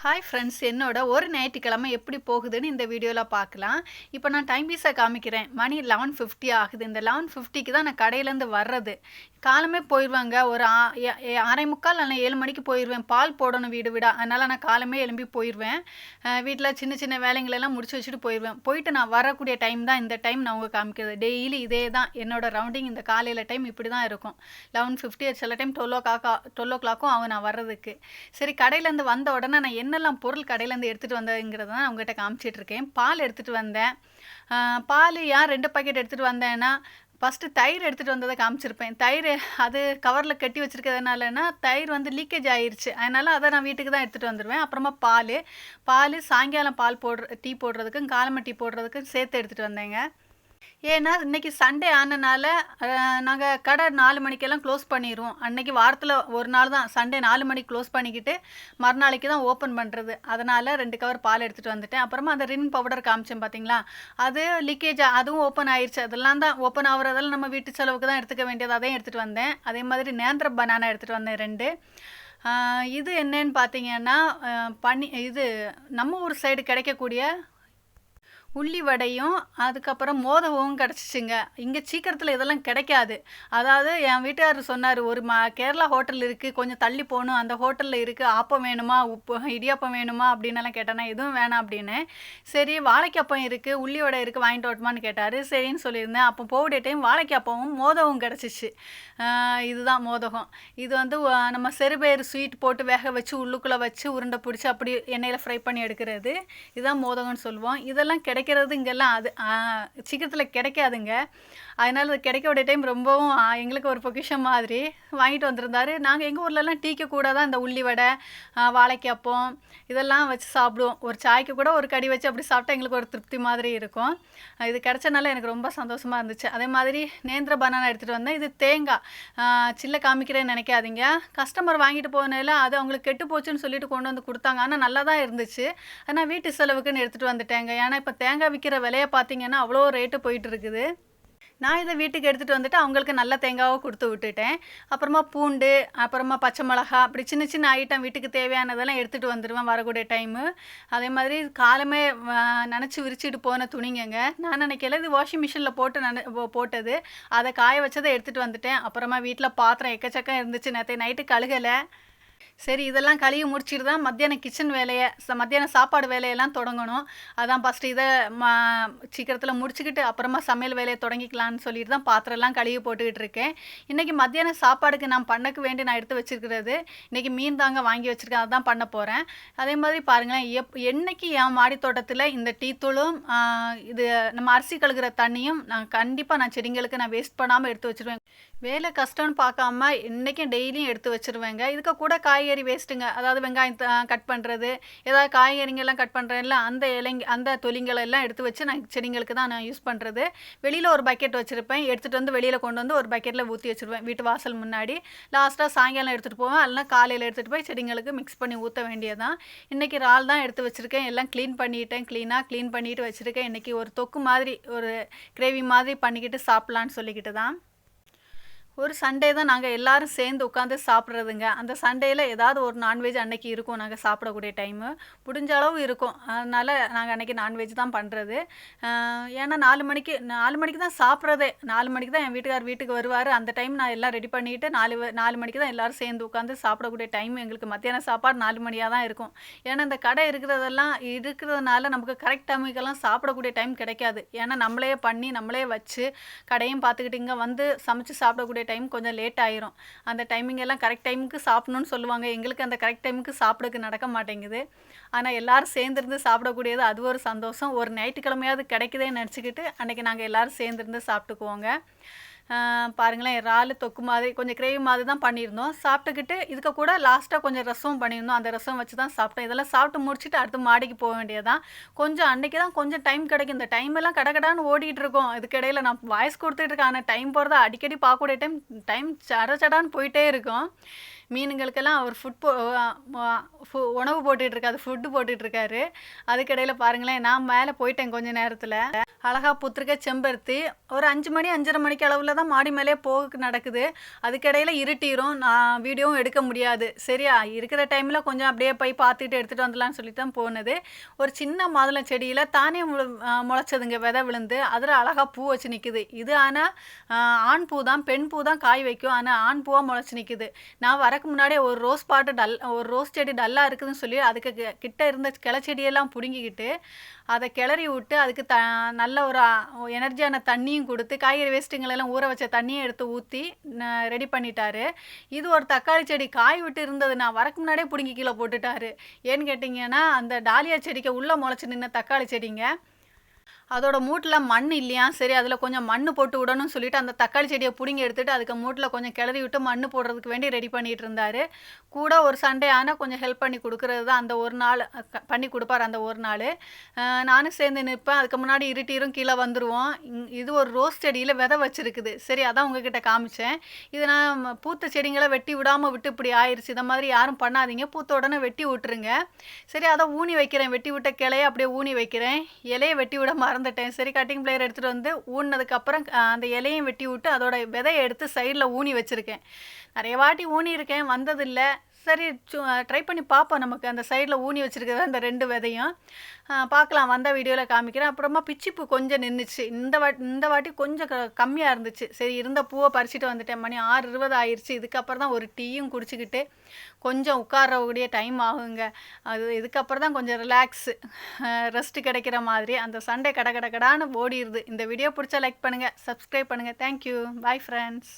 Hi friends, என்னோட ஒரு ஞாயிற்றுக்கிழமை எப்படி போகுதுன்னு இந்த வீடியோவில் பார்க்கலாம். இப்போ நான் டைம் பீஸை காமிக்கிறேன். மணி 11:50 ஆகுது. இந்த 11:50க்கு தான் நான் கடையிலேருந்து வர்றது. காலமே போயிடுவேங்க. ஒரு 6:45 இல்லைனா 7 மணிக்கு போயிடுவேன். பால் போடணும் வீடு வீடாக. அதனால் நான் காலமே எழும்பி போயிடுவேன். வீட்டில் சின்ன சின்ன வேலைங்களெல்லாம் முடிச்சு வச்சுட்டு போயிடுவேன். போயிட்டு நான் வரக்கூடிய டைம் தான் இந்த டைம் நான் உங்களுக்கு காமிக்கிறது. டெய்லி இதே தான் என்னோடய ரவுண்டிங். இந்த காலையில் டைம் இப்படி தான் இருக்கும். 11:50, சில டைம் 12 o'clock ஆகும் நான் வர்றதுக்கு. சரி, கடையிலேருந்து வந்த உடனே நான் என்னெல்லாம் பொருள் கடையிலேருந்து எடுத்துகிட்டு வந்ததுங்கிறத தான் உங்கள்கிட்ட காமிச்சிட்ருக்கேன். பால் எடுத்துகிட்டு வந்தேன். பால் ஏன் 2 பாக்கெட் எடுத்துகிட்டு வந்தேன்னா, ஃபஸ்ட்டு தயிர் எடுத்துகிட்டு வந்ததை காமிச்சிருப்பேன். தயிர் அது கவரில் கட்டி வச்சுருக்கிறதுனாலனா தயிர் வந்து லீக்கேஜ் ஆயிடுச்சு. அதனால் அதை நான் வீட்டுக்கு தான் எடுத்துகிட்டு வந்துடுவேன். அப்புறமா பால் சாயங்காலம் பால் டீ போடுறதுக்கும் காலமை டீ போடுறதுக்கும் சேர்த்து எடுத்துகிட்டு வந்தேங்க. ஏன்னா இன்றைக்கி சண்டே ஆனனால நாங்கள் கடை 4 மணிக்கெல்லாம் க்ளோஸ் பண்ணிடுவோம். அன்றைக்கி வாரத்தில் ஒரு நாள் தான் சண்டே 4 மணிக்கு க்ளோஸ் பண்ணிக்கிட்டு மறுநாளைக்கு தான் ஓப்பன் பண்ணுறது. அதனால் 2 கவர் பால் எடுத்துகிட்டு வந்துட்டேன். அப்புறமா அந்த ரின் பவுடர் காமிச்சேன் பார்த்தீங்களா, அது லீக்கேஜ், அதுவும் ஓப்பன் ஆயிடுச்சு. அதெல்லாம் தான் ஓப்பன் ஆகுறதெல்லாம் நம்ம வீட்டு செலவுக்கு தான் எடுத்துக்க வேண்டியது. அதையும் எடுத்துகிட்டு வந்தேன். அதே மாதிரி நேந்திர பனானா எடுத்துகிட்டு வந்தேன் 2. இது என்னன்னு பார்த்தீங்கன்னா, இது நம்ம ஊர் சைடு கிடைக்கக்கூடிய உள்ளி வடையும் அதுக்கப்புறம் மோதகமும் கிடச்சிச்சுங்க. இங்கே சீக்கிரத்தில் இதெல்லாம் கிடைக்காது. அதாவது என் வீட்டுக்காரர் சொன்னார், ஒரு கேரளா ஹோட்டல் இருக்குது, கொஞ்சம் தள்ளி போகணும், அந்த ஹோட்டலில் இருக்குது, ஆப்பம் வேணுமா, இடியாப்பம் வேணுமா அப்படின்னெல்லாம் கேட்டேன்னா எதுவும் வேணாம் அப்படின்னு. சரி, வாழைக்காப்பம் இருக்குது, உள்ளி வடை இருக்குது, வாங்கிட்டு வரட்டுமான்னு கேட்டார். சரின்னு சொல்லியிருந்தேன். அப்போ போகக்கூடிய டைம் வாழைக்காப்பமும் மோதகம் கிடச்சிச்சு. இதுதான் மோதகம். இது வந்து நம்ம செருபேறு ஸ்வீட் போட்டு வேக வச்சு உள்ளுக்குள்ளே வச்சு உருண்டை பிடிச்சி அப்படி எண்ணெயில் ஃப்ரை பண்ணி எடுக்கிறது. இதுதான் மோதகம்னு சொல்லுவோம். இதெல்லாம் கிடைக்கிறது இங்கெல்லாம் அது சீக்கிரத்தில் கிடைக்காதுங்க. அதனால் அது கிடைக்கக்கூடிய டைம் ரொம்பவும் எங்களுக்கு ஒரு பொக்கிஷம் மாதிரி வாங்கிட்டு வந்திருந்தாரு. நாங்கள் எங்கள் ஊர்லலாம் டீக்கு கூட தான் இந்த உள்ளி வடை, வாழைக்காப்பம் இதெல்லாம் வச்சு சாப்பிடுவோம். ஒரு சாய்க்கு கூட ஒரு கடி வச்சு அப்படி சாப்பிட்டா எங்களுக்கு ஒரு திருப்தி மாதிரி இருக்கும். இது கிடைச்சனால எனக்கு ரொம்ப சந்தோஷமாக இருந்துச்சு. அதே மாதிரி நேந்திர பனானா எடுத்துகிட்டு வந்தேன். இது தேங்காய் சில்ல காமிக்கிறேன்னு நினைக்காதீங்க. கஸ்டமர் வாங்கிட்டு போனதில் அது அவங்களுக்கு கெட்டு போச்சுன்னு சொல்லிட்டு கொண்டு வந்து கொடுத்தாங்க. ஆனால் நல்லா தான் இருந்துச்சு. ஆனால் வீட்டு செலவுக்குன்னு எடுத்துகிட்டு வந்துட்டேங்க. ஏன்னா இப்போ தேங்காய் விற்கிற விலையை பார்த்தீங்கன்னா அவ்வளோ ரேட்டு போயிட்டு இருக்குது. நான் இதை வீட்டுக்கு எடுத்துகிட்டு வந்துட்டு அவங்களுக்கு நல்ல தேங்காவை கொடுத்து விட்டுட்டேன். அப்புறமா பூண்டு, அப்புறமா பச்சை மிளகா, அப்படி சின்ன சின்ன ஐட்டம் வீட்டுக்கு தேவையானதெல்லாம் எடுத்துகிட்டு வந்துடுவேன் வரக்கூடிய டைமு. அதே மாதிரி காலமே நனைச்சி விரிச்சிட்டு போன துணிங்கங்க. நான் நினைக்கல இது வாஷிங் மிஷினில் போட்டது. அதை காய வச்சதை எடுத்துகிட்டு வந்துட்டேன். அப்புறமா வீட்டில் பாத்திரம் எக்கச்சக்கம் இருந்துச்சு. நேற்று நைட்டு கழுகலை. சரி, இதெல்லாம் கழுவி முடிச்சுட்டு தான் மத்தியானம் கிச்சன் வேலையை மத்தியானம் சாப்பாடு வேலையெல்லாம் தொடங்கணும். அதான் ஃபஸ்ட்டு இதை சீக்கிரத்தில் முடிச்சுக்கிட்டு அப்புறமா சமையல் வேலையை தொடங்கிக்கலான்னு சொல்லிட்டு தான் பாத்திரம்லாம் கழுவி போட்டுக்கிட்டு இருக்கேன். இன்றைக்கி மத்தியானம் சாப்பாடுக்கு நான் பண்ணக்கு வேண்டி நான் எடுத்து வச்சுருக்கிறது இன்றைக்கி மீன் தாங்க வாங்கி வச்சுருக்கேன். அதுதான் பண்ண போகிறேன். அதே மாதிரி பாருங்களேன், என்னைக்கு என் மாடி தோட்டத்தில் இந்த டீத்தூளும் இது நம்ம அரிசி கழுகுற தண்ணியும் நான் கண்டிப்பாக செடிங்களுக்கு நான் வேஸ்ட் பண்ணாமல் எடுத்து வச்சுருவேன். வேலை கஷ்டம்னு பார்க்காம இன்றைக்கும் டெய்லியும் எடுத்து வச்சுருவேங்க. இதுக்கு கூட காய்கறி வேஸ்ட்டுங்க, அதாவது வெங்காயம் கட் பண்ணுறது, ஏதாவது காய்கறிங்கெல்லாம் கட் பண்ணுறேன்ல, அந்த தொலிங்களெல்லாம் எடுத்து வச்சு நான் செடிங்களுக்கு தான் நான் யூஸ் பண்ணுறது. வெளியில் ஒரு பக்கெட் வச்சுருப்பேன். எடுத்துகிட்டு வந்து வெளியில் கொண்டு வந்து ஒரு பக்கெட்டில் ஊற்றி வச்சுருவேன் வீட்டு வாசல் முன்னாடி. லாஸ்ட்டாக சாயங்காலம் எடுத்துகிட்டு போவேன். அதெல்லாம் காலையில் எடுத்துகிட்டு போய் செடிங்களுக்கு மிக்ஸ் பண்ணி ஊற்ற வேண்டியதான். இன்றைக்கி இறால் தான் எடுத்து வச்சுருக்கேன். எல்லாம் க்ளீன் பண்ணிவிட்டு வச்சுருக்கேன். இன்றைக்கி ஒரு தொக்கு மாதிரி, ஒரு கிரேவி மாதிரி பண்ணிக்கிட்டு சாப்பிட்லான்னு சொல்லிக்கிட்டு தான். ஒரு சண்டே தான் நாங்கள் எல்லோரும் சேர்ந்து உட்காந்து சாப்பிட்றதுங்க. அந்த சண்டேயில் ஏதாவது ஒரு நான்வெஜ் அன்றைக்கி இருக்கும். நாங்கள் சாப்பிடக்கூடிய டைமு முடிஞ்ச அளவு இருக்கும். அதனால் நாங்கள் அன்றைக்கி நான்வெஜ் தான் பண்ணுறது. ஏன்னா 4 மணிக்கு தான் சாப்பிட்றதே. 4 மணிக்கு தான் என் வீட்டுக்கார் வீட்டுக்கு வருவார். அந்த டைம் நான் எல்லாம் ரெடி பண்ணிவிட்டு 4 மணிக்கு தான் எல்லோரும் சேர்ந்து உட்காந்து சாப்பிடக்கூடிய டைம். எங்களுக்கு மத்தியான சாப்பாடு 4 மணியாக தான் இருக்கும். ஏன்னா இந்த கடை இருக்கிறதுனால நமக்கு கரெக்ட் டைமுக்கெல்லாம் சாப்பிடக்கூடிய டைம் கிடைக்காது. ஏன்னா நம்மளே பண்ணி நம்மளே வச்சு கடையும் பார்த்துக்கிட்டு இங்கே வந்து சமைச்சு சாப்பிடக்கூடிய டைம் கொஞ்சம் லேட் ஆயிரும். அந்த டைமிங் எல்லாம் கரெக்ட் டைமுக்கு சாப்பிடணும்னு சொல்லுவாங்க. எங்களுக்கு அந்த கரெக்ட் டைமுக்கு சாப்பிடக்கு நடக்க மாட்டேங்குது. ஆனால் எல்லோரும் சேர்ந்துருந்து சாப்பிடக்கூடியது அது ஒரு சந்தோஷம். ஒரு ஞாயிற்றுக்கிழமையாவது கிடைக்குதேன்னு நினச்சிக்கிட்டு அன்றைக்கி நாங்கள் எல்லோரும் சேர்ந்துருந்து சாப்பிட்டுக்குவோங்க. பாருங்களேன், இறால் தொக்கு மாதிரி கொஞ்சம் கிரேவி மாதிரி தான் பண்ணியிருந்தோம். சாப்பிட்டுக்கிட்டு இதுக்கு கூட லாஸ்ட்டாக கொஞ்சம் ரசம் பண்ணியிருந்தோம். அந்த ரசம் வச்சு தான் சாப்பிட்டோம். இதெல்லாம் சாப்பிட்டு முடிச்சுட்டு அடுத்து மாடிக்கு போக வேண்டியதான். அன்றைக்கி தான் கொஞ்சம் டைம் கிடைக்கும். இந்த டைம் எல்லாம் கடகடான்னு ஓடிட்டு இருக்கோம். இதுக்கிடையில் நான் வாய்ஸ் கொடுத்துட்டு இருக்கேன். ஆனால் டைம் போகிறத அடிக்கடி பார்க்கக்கூடிய டைம் சடான்னு போயிட்டே இருக்கும். மீனுங்களுக்கெல்லாம் அவர் உணவு போட்டுட்ருக்காரு, ஃபுட்டு போட்டுட்ருக்காரு. அதுக்கிடையில் பாருங்களேன், நான் மேலே போயிட்டேன் கொஞ்சம் நேரத்தில். அழகா பூத்திருக்க செம்பருத்தி ஒரு 5 மணி 5:30 மணிக்கு அளவில் தான் மாடி மேலே போக நடக்குது. அதுக்கிடையில் இருட்டிரும், நான் வீடியோவும் எடுக்க முடியாது. சரியா இருக்கிற டைமில் கொஞ்சம் அப்படியே போய் பார்த்துட்டு எடுத்துகிட்டு வந்துடலான்னு சொல்லிட்டு தான் போனது. ஒரு சின்ன மாதுளை செடியில் தானே முளைச்சதுங்க, விதை விழுந்து அதில் அழகாக பூ வச்சு நிற்குது. இது ஆனால் ஆண் பூ தான், பெண் பூ தான் காய் வைக்கும், ஆனால் ஆண் பூவாக முளைச்சி நிற்குது. நான் வரக்கு முன்னாடியே ஒரு ரோஸ் செடி டல்லாக இருக்குதுன்னு சொல்லி அதுக்கு கிட்ட இருந்த கிளச்செடியெல்லாம் பிடுங்கிக்கிட்டு அதை கிளறி விட்டு அதுக்கு நல்ல ஒரு எனர்ஜியான தண்ணியும் கொடுத்து காய்கறி வேஸ்ட்டுங்களெல்லாம் ஊற வச்ச தண்ணியை எடுத்து ஊற்றி ரெடி பண்ணிட்டாரு. இது ஒரு தக்காளி செடி காய் விட்டு இருந்தது, நான் வரக்கு முன்னாடியே பிடுங்கி கீழே போட்டுட்டாரு. ஏன்னு கேட்டிங்கன்னா அந்த டாலியா செடிக்கு உள்ளே முளைச்சி நின்ன தக்காளி செடிங்க, அதோட மூட்டில் மண் இல்லையா, சரி அதில் கொஞ்சம் மண் போட்டு விடணும்னு சொல்லிட்டு அந்த தக்காளி செடியை பிடுங்கி எடுத்துகிட்டு அதுக்கு மூட்டில் கொஞ்சம் கிளறி விட்டு மண் போடுறதுக்கு வேண்டி ரெடி பண்ணிகிட்டு இருந்தார். கூட ஒரு சண்டே ஆனால் கொஞ்சம் ஹெல்ப் பண்ணி கொடுக்குறது தான் அந்த ஒரு நாள் பண்ணி கொடுப்பார். அந்த ஒரு நாள் நானும் சேர்ந்து நிற்பேன். அதுக்கு முன்னாடி இருட்டிரும் கீழே வந்துடுவோம். இது ஒரு ரோஸ் செடியில் விதை வச்சுருக்குது. சரி அதான் உங்ககிட்ட காமிச்சேன். இது நான் பூத்த செடிங்களை வெட்டி விடாமல் விட்டு இப்படி ஆயிடுச்சு. இதை மாதிரி யாரும் பண்ணாதீங்க, பூத்த உடனே வெட்டி விட்டுருங்க. சரி அதை ஊனி வைக்கிறேன், வெட்டி விட்ட கிளையை அப்படியே ஊனி வைக்கிறேன். இலையை வெட்டி விட மறந்துட்டேன். சரி கட்டிங் பிளேயர் எடுத்துகிட்டு வந்து ஊனினதுக்கப்புறம் அந்த இலையும் வெட்டி விட்டு அதோட விதையை எடுத்து சைடில் ஊனி வச்சுருக்கேன். நிறைய வாட்டி ஊனி இருக்கேன், வந்ததில்லை. சரி ட்ரை பண்ணி பார்ப்போம். நமக்கு அந்த சைடில் ஊனி வச்சுருக்கிறது அந்த 2 விதையும் பார்க்கலாம், வந்த வீடியோவில் காமிக்கிறேன். அப்புறமா பிச்சிப்பூ கொஞ்சம் நின்றுச்சு. இந்த வாட்டி கொஞ்சம் கம்மியாக இருந்துச்சு. சரி இருந்த பூவை பறிச்சுட்டு வந்துட்டேன். மணி 6:20 ஆயிடுச்சு. இதுக்கப்புறம் தான் ஒரு டீயும் குடிச்சிக்கிட்டு கொஞ்சம் உட்காரக்கூடிய டைம் ஆகுங்க. இதுக்கப்புறம் தான் கொஞ்சம் ரெஸ்ட்டு கிடைக்கிற மாதிரி. அந்த சண்டே கடகடான்னு ஓடிடுது. இந்த வீடியோ பிடிச்சா லைக் பண்ணுங்கள், சப்ஸ்கிரைப் பண்ணுங்கள். Thank you, bye friends.